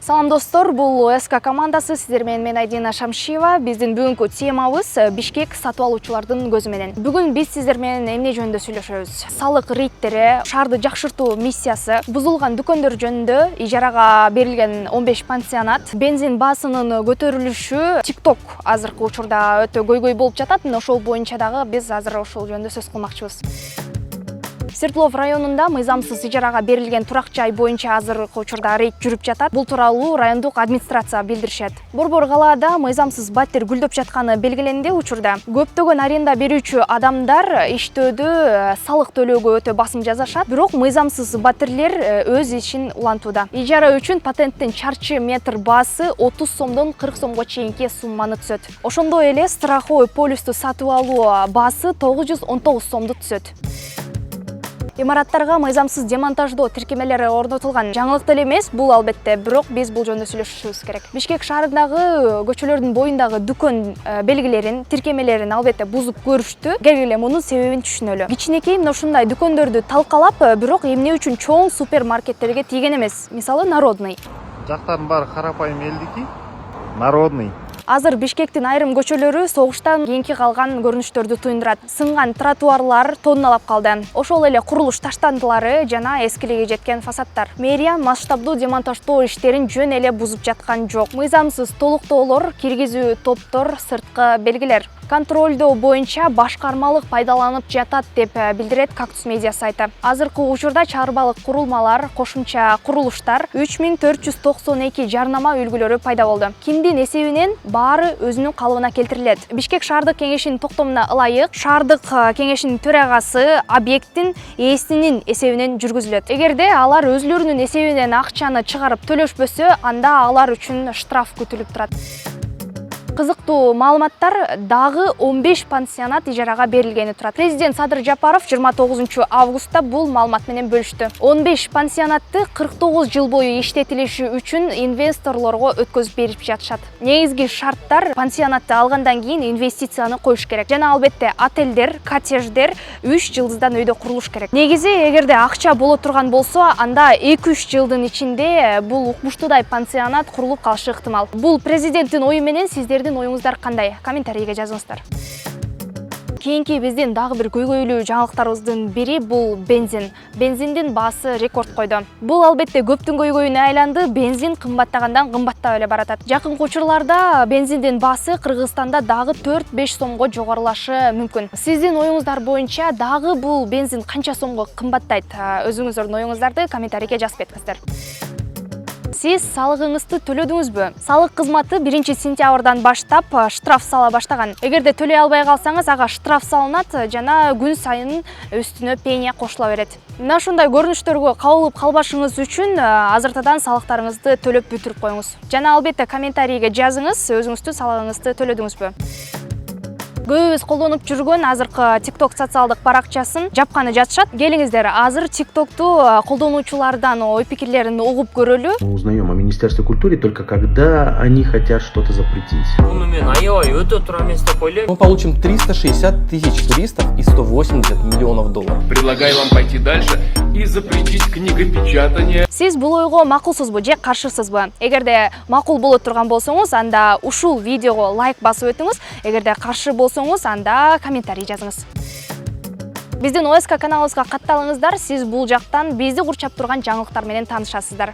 Салам достор, бул ОСК командасы, сиздер менен мен Айдина Шамшиева. Биздин бүгүнкү темабыз Бишкек сатып алуучулардын көзү менен. Бүгүн биз сиздер менен эмне жөнүндө сүйлөшөбүз? Салык рейдтери, шаарды жакшыртуу миссиясы, бузулган дүкөндөр жөнүндө, ижарага берилген 15 пансионат, бензин баасынын көтөрүлүшү, TikTok азыркы учурда өтө көйгөй болуп жатат. Мына ошол боюнча дагы биз азыр ошол жөнүндө сөз кылмакчыбыз. Свердлов районунда мыйзамсыз ижарага берилген турак жай боюнча азыркы учурда рейд жүрүп жатат. Бул тууралуу райондук администрация билдиришет. Борбор калаада мыйзамсыз баттер гүлдөп жатканы белгиленди. Учурда көптөгөн аренда берүүчү адамдар иштөөдө салык төлөөгө өтө басым жасашат. Бирок мыйзамсыз баттерлер өз ишин улантууда. Ижара үчүн патенттин чарчы метр баасы 30 сомдон 40 сомго чейинки сумманы түзөт. Ошондой эле страховой полюсту сатып алуу баасы 919 сомду түзөт. Имараттарга мыйзамсыз демонтаждоо тиркемелери орнотулган жаңылык деле эмес, бул албетте, бирок биз бул жөнүндө сүйлөшүшүбүз керек. Бишкек шаарындагы көчөлөрдүн боюндагы дүкөн белгилерин, тиркемелерин албетте бузуп көрүштү. Келгиле мунун себебин түшүнөлү. Кичинекей мына ушундай дүкөндөрдү талкалап, бирок эмне үчүн чоң супермаркеттерге тийген эмес. Мисалы, Народный. Жактардын баары карапайым элдики, Народный. Азыр Бишкектин айрым көчөлөрү согуштан кийинки калган көрүнүштөрдү туюндурат. Сынган тротуарлар тонналап калды. Ошол эле курулуш таштандылары жана эскилиги жеткен фасадтар. Мэрия масштабдуу демонтаждоо иштерин жөн эле бузуп жаткан жок. Мыйзамсыз толуктоолор, киргизүү топтор, сырткы белгилер. Контролдоо боюнча башкармалык пайдаланып жатат деп билдирет Кактус медиа сайты. Азыркы учурда чыгарбалык курулмалар, кошумча курулуштар 3492 жарнама үлгүлөрү пайда болду. Кимдин эсебинен баары өзүнүн калыбына келтирилет. Бишкек шаардык кеңешинин токтомуна ылайык, шаардык кеңешинин төрагасы объекттин ээсинин эсебинен жүргүзүлөт. Эгерде алар өзүлөрүнүн эсебинен акчаны чыгарып төлөшпөсө, анда алар үчүн штраф күтүлүп турат. Кызыктуу маалыматтар, дагы 15 пансионат ижарага берилгени турат. Президент Садыр Жапаров 29 августта бул маалымат менен бөлүштү. 15 пансионатты 49 жыл бою иштетилиши үчүн инвесторлорго өткөзүп берип жатышат. Негизги шарттар: пансионатты алгандан кийин инвестицияны коюш керек. Жана албетте отелдер, коттедждер 3 жылдыздан өйдө курулуш керек. Негизи, эгерде акча боло турган болсо, анда 2-3 жылдын ичинде бул укмуштуудай пансионат курулуп калышы ыктымал. Бул президенттин ою менен сиздердин оюңуздар кандай? Комментарийге жазыңыздар. Кийинки биздин дагы бир көйгөйлүү жаңылыктарыбыздын бири бул бензин. Бензиндин баасы рекорд койду. Бул албетте көптүн көйгөйүнө айланды. Бензин кымбаттагандан кымбаттап эле баратат. Жакынкы учурларда бензиндин баасы Кыргызстанда дагы 4-5 сомго жогорулашы мүмкүн. Сиздин оюңуздар боюнча дагы бул бензин канча сомго кымбаттайт? Өзүңүздөрдүн оюңуздарды комментарийге жазып кетиңиздер. Сиз салыгыңызды төлөдүңүзбү? Салык кызматы 1-сентябрдан баштап штраф сала баштаган. Эгерде төлөй албай калсаңыз, ага штраф салынат жана күн сайын үстүнө пеня кошула берет. Мына ушундай көрүнүштөргө кабылып калбашыңыз үчүн азыртадан салыктарыңызды төлөп бүтүрүп коюңуз. Жана албетте комментарийге жазыңыз, өзүңүздүн салыгыңызды төлөдүңүзбү? Көбүбүз колдонуп жүргөн азыркы TikTok социалдык баракчасын жапканы жатышат. Келиңиздер, азыр TikTok'ту колдонуучулардан ой пикирлерин угуп көрөлү. Мы узнаем о Министерстве культуры только когда они хотят что-то запретить. Мы получим 360 тысяч туристов и 180 миллионов долларов. Предлагаю вам пойти дальше и запретить книгопечатание. Сиз бул ойго макулсузбу же каршысызбы? Эгерде макул боло турган болсоңуз, анда ушул видеого лайк басып өтүңүз. Эгерде каршы болсоңуз, анда комментарий жазыңыз. Биздин ОСК каналыбызга катталыңыздар. Сиз бул жактан бизди курчап турган жаңылыктар менен таанышасыздар.